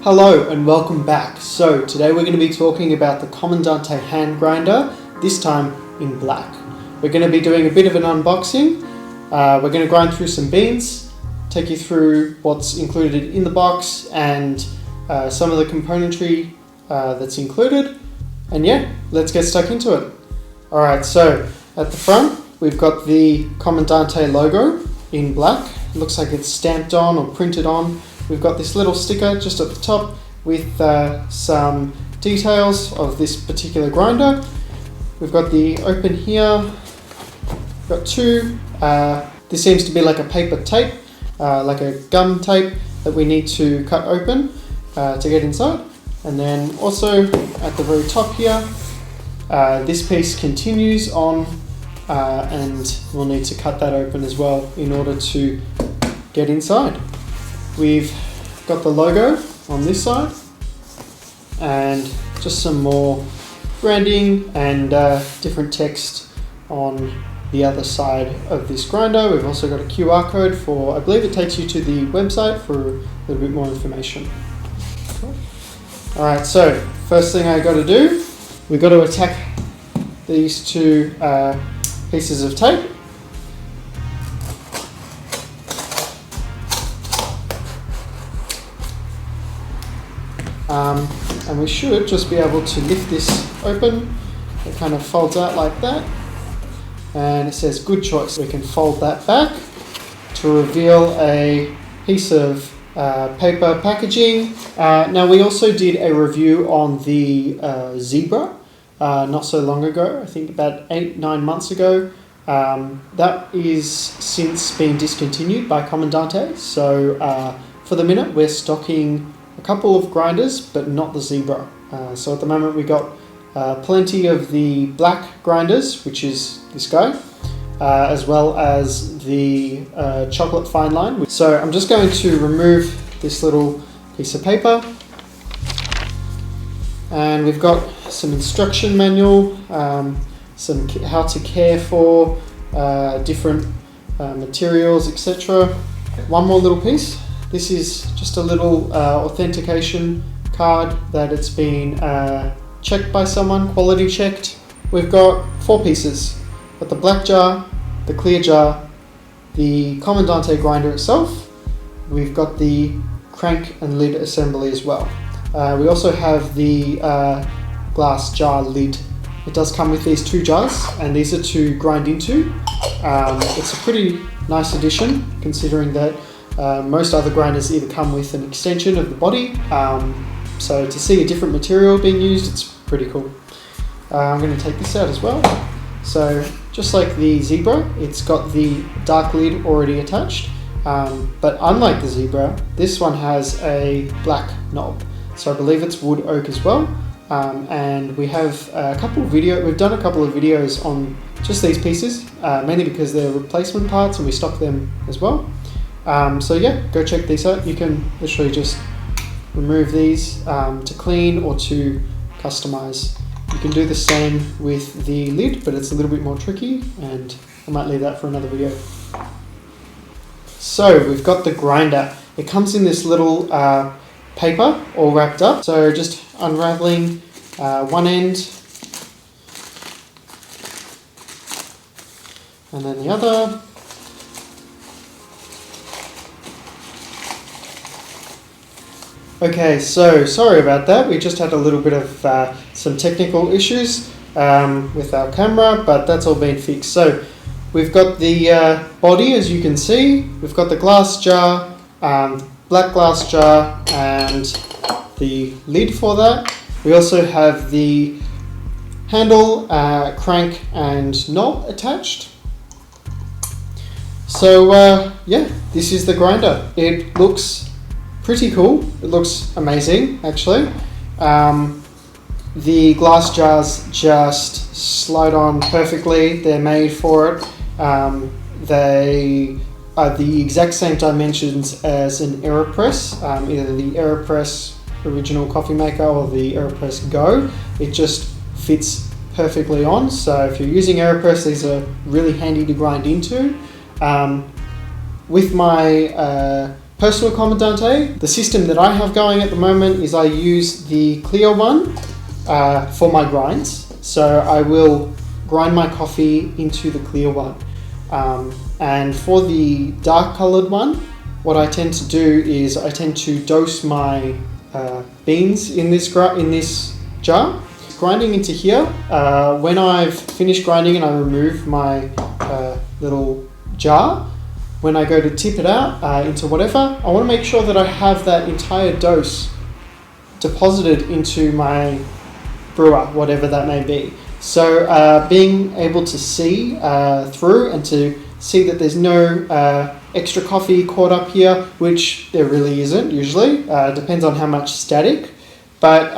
Hello and welcome back. So today we're going to be talking about the Comandante hand grinder, this time in black. We're going to be doing a bit of an unboxing. We're going to grind through some beans, take you through what's included in the box and some of the componentry that's included. And yeah, let's get stuck into it. Alright, so at the front we've got the Comandante logo in black. It looks like it's stamped on or printed on. We've got this little sticker just at the top with some details of this particular grinder. We've got the open here. We've got two. This seems to be like a paper tape, like a gum tape that we need to cut open to get inside. And then also at the very top here, this piece continues on and we'll need to cut that open as well in order to get inside. We've got the logo on this side and just some more branding and different text on the other side of this grinder. We've also got a QR code for, I believe it takes you to the website for a little bit more information. Alright, so first thing I got to do, we've got to attack these two pieces of tape. And we should just be able to lift this open. It kind of folds out like that. And it says good choice. We can fold that back to reveal a piece of paper packaging. Now we also did a review on the Zebra not so long ago, I think about 8-9 months ago. That is since been discontinued by Comandante. So for the minute we're stocking a couple of grinders, but not the Zebra. So at the moment we got plenty of the black grinders, which is this guy, as well as the chocolate fine line. So I'm just going to remove this little piece of paper, and we've got some instruction manual, some how to care for different materials, etc. One more little piece. This is just a little authentication card that it's been checked by someone, quality checked. We've got 4 pieces. Got the black jar, the clear jar, the Comandante grinder itself. We've got the crank and lid assembly as well. We also have the glass jar lid. It does come with these 2 jars, and these are to grind into. It's a pretty nice addition, considering that most other grinders either come with an extension of the body, so to see a different material being used, it's pretty cool. I'm going to take this out as well. So just like the Zebra, it's got the dark lid already attached, but unlike the Zebra, this one has a black knob. So I believe it's wood oak as well, and we have we've done a couple of videos on just these pieces, mainly because they're replacement parts and we stock them as well. So yeah, go check these out. You can literally just remove these to clean or to customize. You can do the same with the lid, but it's a little bit more tricky, and I might leave that for another video. So we've got the grinder. It comes in this little paper all wrapped up. So just unraveling one end and then the other. Okay, so sorry about that. We just had a little bit of some technical issues with our camera, but that's all been fixed. So we've got the body, as you can see. We've got the glass jar, black glass jar, and the lid for that. We also have the handle, crank, and knob attached. So yeah, this is the grinder. It looks pretty cool. It looks amazing, actually. The glass jars just slide on perfectly. They're made for it. They are the exact same dimensions as an AeroPress, either the AeroPress original coffee maker or the AeroPress Go. It just fits perfectly on. So if you're using AeroPress, these are really handy to grind into. With my Personal Comandante, the system that I have going at the moment is I use the clear one for my grinds. So I will grind my coffee into the clear one. And for the dark colored one, what I tend to do is I tend to dose my beans in this jar. Grinding into here, when I've finished grinding and I remove my little jar, when I go to tip it out into whatever, I want to make sure that I have that entire dose deposited into my brewer, whatever that may be. So being able to see through and to see that there's no extra coffee caught up here, which there really isn't usually, depends on how much static. But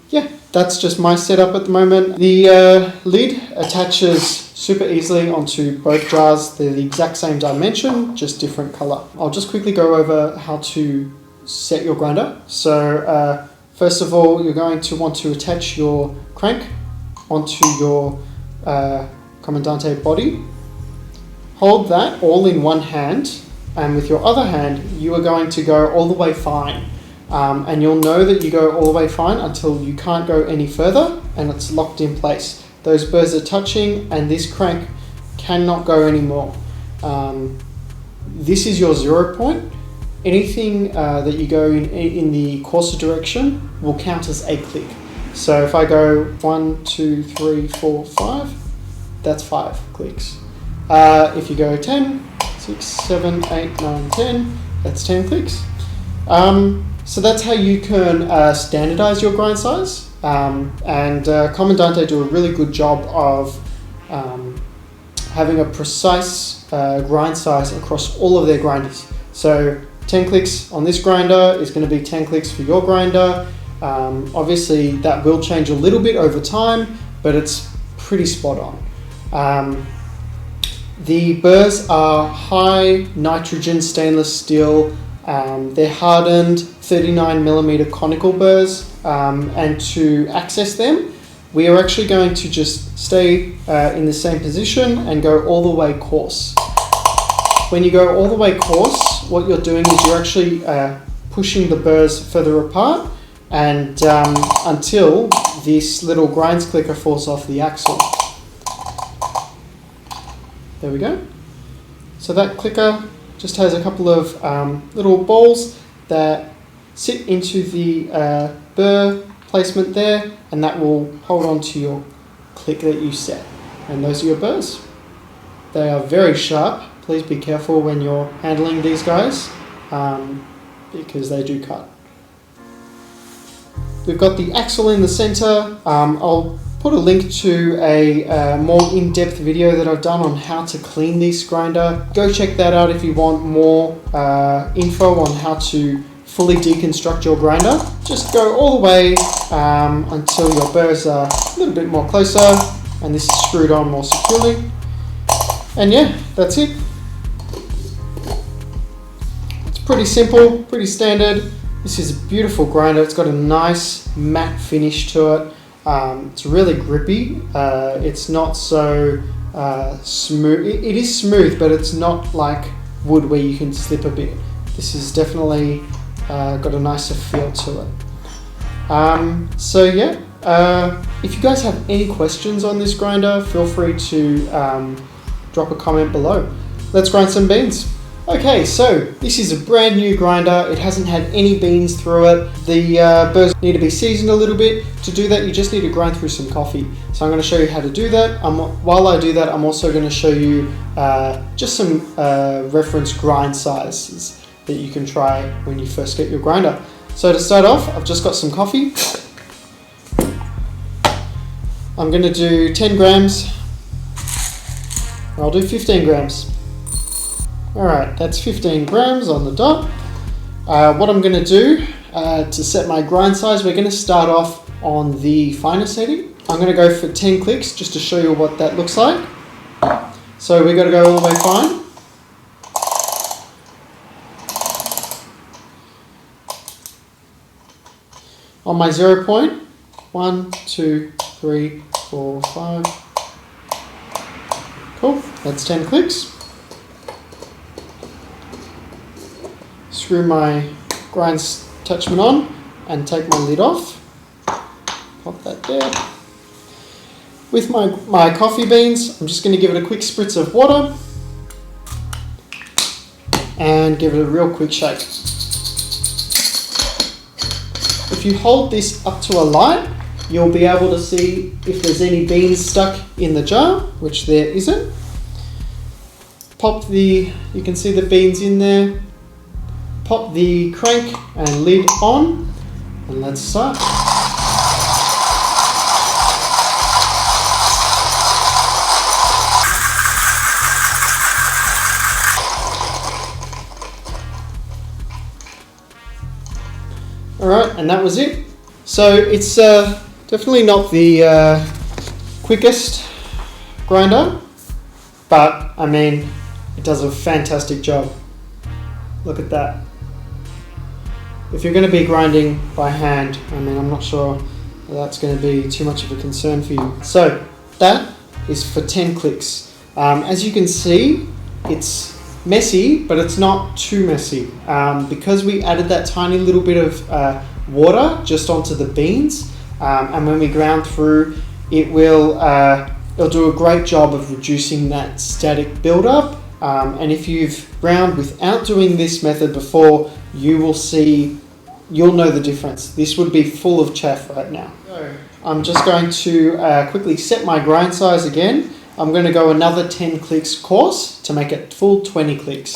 yeah, that's just my setup at the moment. The lid attaches super easily onto both jars. They're the exact same dimension, just different color. I'll just quickly go over how to set your grinder. So first of all, you're going to want to attach your crank onto your Comandante body. Hold that all in one hand, and with your other hand, you are going to go all the way fine. And you'll know that you go all the way fine until you can't go any further and it's locked in place. Those burrs are touching and this crank cannot go anymore. This is your 0 point. Anything that you go in the coarser direction will count as a click. So if I go 1, 2, 3, 4, 5, that's 5 clicks. If you go 10, 6, 7, 8, 9, 10, that's 10 clicks. So that's how you can standardize your grind size. And Comandante do a really good job of having a precise grind size across all of their grinders. So 10 clicks on this grinder is going to be 10 clicks for your grinder. Obviously that will change a little bit over time, but it's pretty spot on. The burrs are high nitrogen stainless steel. They're hardened 39mm conical burrs, and to access them, we are actually going to just stay in the same position and go all the way coarse. When you go all the way coarse, what you're doing is you're actually pushing the burrs further apart and until this little grinds clicker falls off the axle. There we go. So that clicker just has a couple of little balls that sit into the burr placement there, and that will hold on to your click that you set. And those are your burrs. They are very sharp. Please be careful when you're handling these guys because they do cut. We've got the axle in the center. I'll put a link to a more in-depth video that I've done on how to clean this grinder. Go check that out if you want more info on how to fully deconstruct your grinder. Just go all the way until your burrs are a little bit more closer and this is screwed on more securely. And yeah, that's it. It's pretty simple, pretty standard. This is a beautiful grinder. It's got a nice matte finish to it. It's really grippy. It's not so smooth. It is smooth, but it's not like wood where you can slip a bit. This is definitely got a nicer feel to it. So yeah, if you guys have any questions on this grinder, feel free to drop a comment below. Let's grind some beans. Okay, so this is a brand new grinder. It hasn't had any beans through it. The burrs need to be seasoned a little bit. To do that, you just need to grind through some coffee. So I'm going to show you how to do that. While I do that, I'm also going to show you just some reference grind sizes that you can try when you first get your grinder. So to start off, I've just got some coffee. I'm going to do 10 grams. I'll do 15 grams. Alright, that's 15 grams on the dot. What I'm going to do to set my grind size, we're going to start off on the finer setting. I'm going to go for 10 clicks just to show you what that looks like. So we've got to go all the way fine. On my 0 point, 1, 2, 3, 4, 5. Cool, that's 10 clicks. screw my grind attachment on and take my lid off. Pop that there. With my coffee beans, I'm just going to give it a quick spritz of water and give it a real quick shake. If you hold this up to a light, you'll be able to see if there's any beans stuck in the jar, which there isn't. You can see the beans in there. Pop the crank and lid on, and let's start. Alright, and that was it. So it's definitely not the quickest grinder, but I mean, it does a fantastic job. Look at that. If you're going to be grinding by hand, I mean, I'm not sure that's going to be too much of a concern for you. So that is for 10 clicks. As you can see, it's messy, but it's not too messy. Because we added that tiny little bit of water just onto the beans, and when we ground through, it'll do a great job of reducing that static buildup. And if you've ground without doing this method before, you'll know the difference. This would be full of chaff right now. So I'm just going to quickly set my grind size again. I'm going to go another 10 clicks coarse to make it full 20 clicks.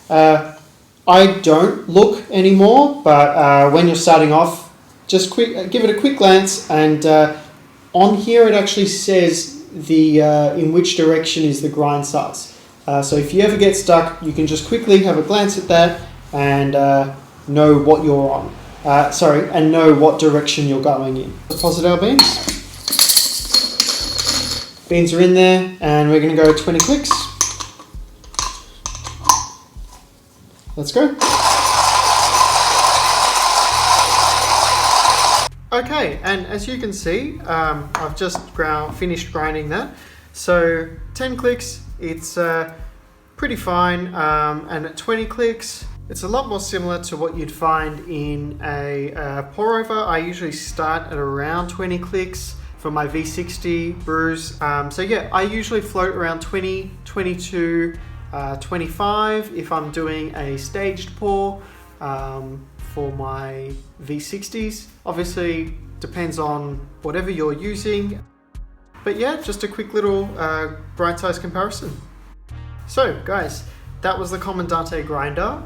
I don't look anymore, but when you're starting off, just give it a quick glance, and on here it actually says in which direction is the grind size. So if you ever get stuck, you can just quickly have a glance at that and know what you're on. And know what direction you're going in. Deposit our beans. Beans are in there, and we're going to go 20 clicks. Let's go. Okay, and as you can see, I've just finished grinding that. So 10 clicks, it's pretty fine, and at 20 clicks, it's a lot more similar to what you'd find in a pour over. I usually start at around 20 clicks for my V60 brews. So yeah, I usually float around 20, 22, 25 if I'm doing a staged pour for my V60s. Obviously depends on whatever you're using. But yeah, just a quick little grind size comparison. So guys, that was the Comandante grinder.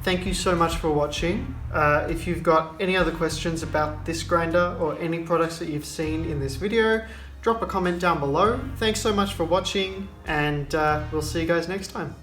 Thank you so much for watching. If you've got any other questions about this grinder or any products that you've seen in this video, drop a comment down below. Thanks so much for watching, and we'll see you guys next time.